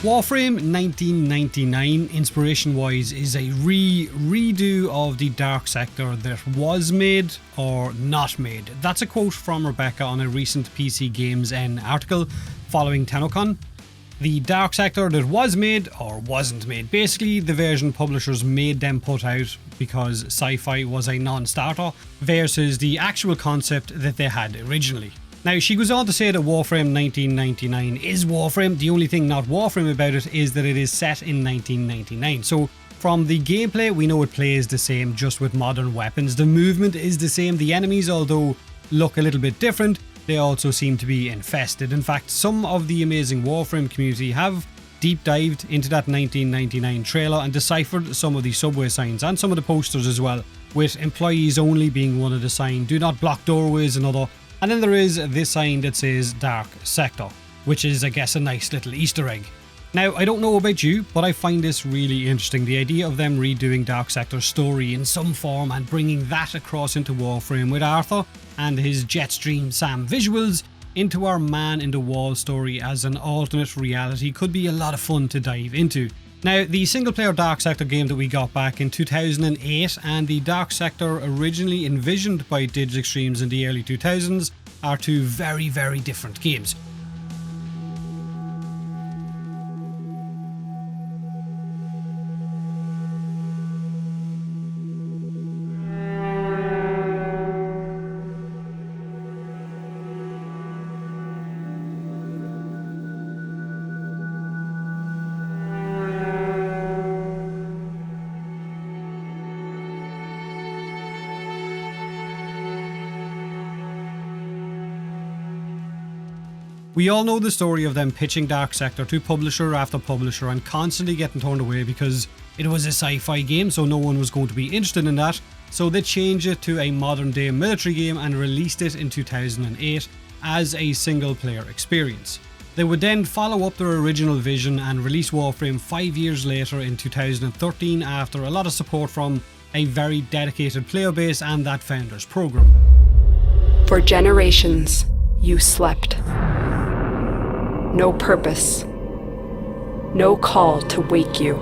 Warframe 1999, inspiration-wise, is a redo of the Dark Sector that was made or not made. That's a quote from Rebecca on a recent PC Games N article following TennoCon. The Dark Sector that was made or wasn't made. Basically, the version publishers made them put out because sci-fi was a non-starter versus the actual concept that they had originally. Now, she goes on to say that Warframe 1999 is Warframe. The only thing not Warframe about it is that it is set in 1999. So, from the gameplay, we know it plays the same, just with modern weapons. The movement is the same. The enemies, although look a little bit different, they also seem to be infested. In fact, some of the amazing Warframe community have deep dived into that 1999 trailer and deciphered some of the subway signs and some of the posters as well, with employees only being one of the signs, do not block doorways another. And then there is this sign that says Dark Sector, which is, I guess, a nice little Easter egg. Now, I don't know about you, but I find this really interesting. The idea of them redoing Dark Sector's story in some form and bringing that across into Warframe with Arthur and his Jetstream Sam visuals into our Man in the Wall story as an alternate reality could be a lot of fun to dive into. Now, the single-player Dark Sector game that we got back in 2008 and the Dark Sector originally envisioned by Digix Extremes in the early 2000s are two very, very different games. We all know the story of them pitching Dark Sector to publisher after publisher and constantly getting turned away because it was a sci-fi game, so no one was going to be interested in that. So they changed it to a modern day military game and released it in 2008 as a single player experience. They would then follow up their original vision and release Warframe 5 years later in 2013 after a lot of support from a very dedicated player base and that founders program. For generations, you slept. No purpose. No call to wake you.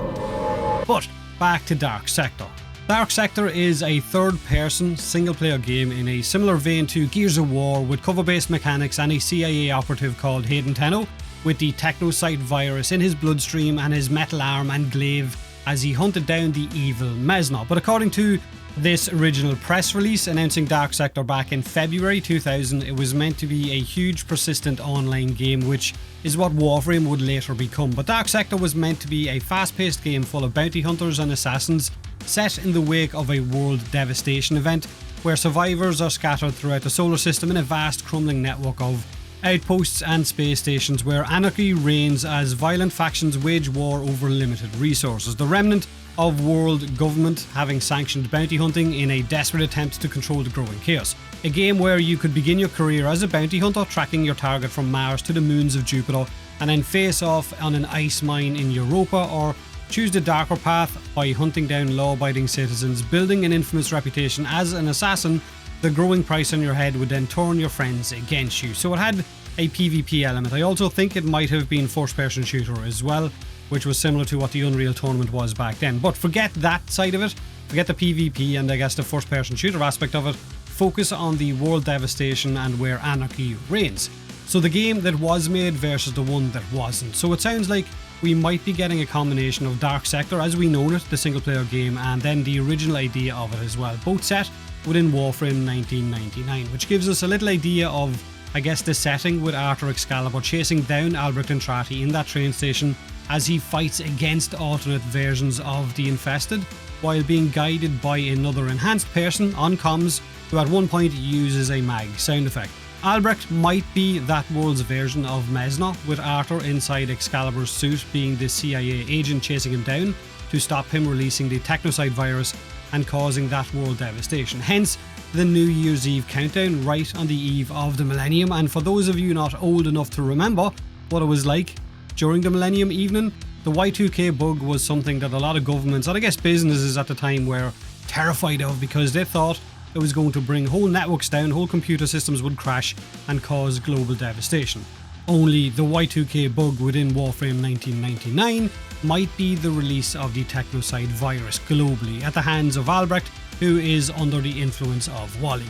But back to Dark Sector. Dark Sector is a third-person, single-player game in a similar vein to Gears of War with cover-based mechanics and a CIA operative called Hayden Tenno with the technocyte virus in his bloodstream and his metal arm and glaive as he hunted down the evil Mesna. But according to this original press release announcing Dark Sector back in February 2000, it was meant to be a huge persistent online game, which is what Warframe would later become. But Dark Sector was meant to be a fast-paced game full of bounty hunters and assassins set in the wake of a world devastation event where survivors are scattered throughout the solar system in a vast crumbling network of outposts and space stations where anarchy reigns as violent factions wage war over limited resources. The remnant of world government having sanctioned bounty hunting in a desperate attempt to control the growing chaos. A game where you could begin your career as a bounty hunter, tracking your target from Mars to the moons of Jupiter, and then face off on an ice mine in Europa, or choose the darker path by hunting down law-abiding citizens, building an infamous reputation as an assassin. The growing price on your head would then turn your friends against you. So it had a PvP element. I also think it might have been first-person shooter as well, which was similar to what the Unreal Tournament was back then. But forget that side of it, forget the PvP and I guess the first-person shooter aspect of it, focus on the world devastation and where anarchy reigns. So the game that was made versus the one that wasn't. So it sounds like we might be getting a combination of Dark Sector as we know it, the single-player game, and then the original idea of it as well, both set within Warframe 1999, which gives us a little idea of, I guess, the setting with Arthur Excalibur chasing down Albrecht and Trati in that train station as he fights against alternate versions of the Infested, while being guided by another enhanced person on comms who at one point uses a mag sound effect. Albrecht might be that world's version of Mesna, with Arthur inside Excalibur's suit being the CIA agent chasing him down to stop him releasing the technocyte virus and causing that world devastation. Hence, the New Year's Eve countdown right on the eve of the Millennium. And for those of you not old enough to remember what it was like during the Millennium evening, the Y2K bug was something that a lot of governments, and I guess businesses at the time, were terrified of because they thought it was going to bring whole networks down, whole computer systems would crash and cause global devastation. Only the Y2K bug within Warframe 1999 might be the release of the Technocide virus globally at the hands of Albrecht, who is under the influence of Wally.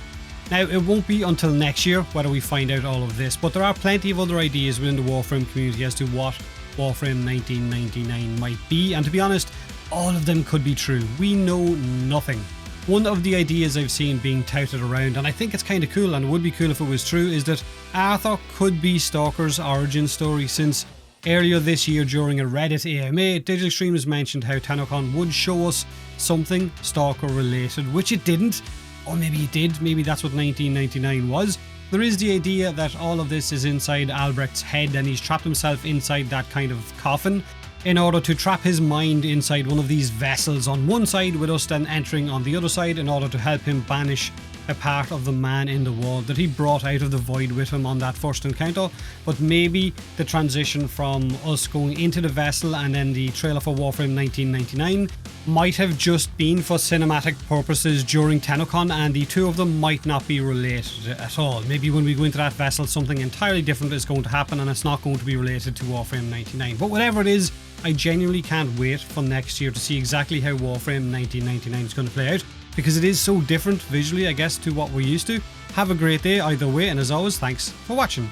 Now, it won't be until next year whether we find out all of this, but there are plenty of other ideas within the Warframe community as to what Warframe 1999 might be, and to be honest, all of them could be true. We know nothing. One of the ideas I've seen being touted around, and I think it's kind of cool and it would be cool if it was true, is that Arthur could be Stalker's origin story, since earlier this year during a Reddit AMA, Digital Extremes mentioned how TennoCon would show us something Stalker related, which it didn't. Or maybe it did, maybe that's what 1999 was. There is the idea that all of this is inside Albrecht's head and he's trapped himself inside that kind of coffin in order to trap his mind inside one of these vessels on one side, with us then entering on the other side in order to help him banish a part of the man in the wall that he brought out of the void with him on that first encounter. But maybe the transition from us going into the vessel and then the trailer for Warframe 1999 might have just been for cinematic purposes during TennoCon, and the two of them might not be related at all. Maybe when we go into that vessel something entirely different is going to happen and it's not going to be related to Warframe 99. But whatever it is, I genuinely can't wait for next year to see exactly how Warframe 1999 is going to play out, because it is so different visually, I guess, to what we're used to. Have a great day either way, and as always, thanks for watching.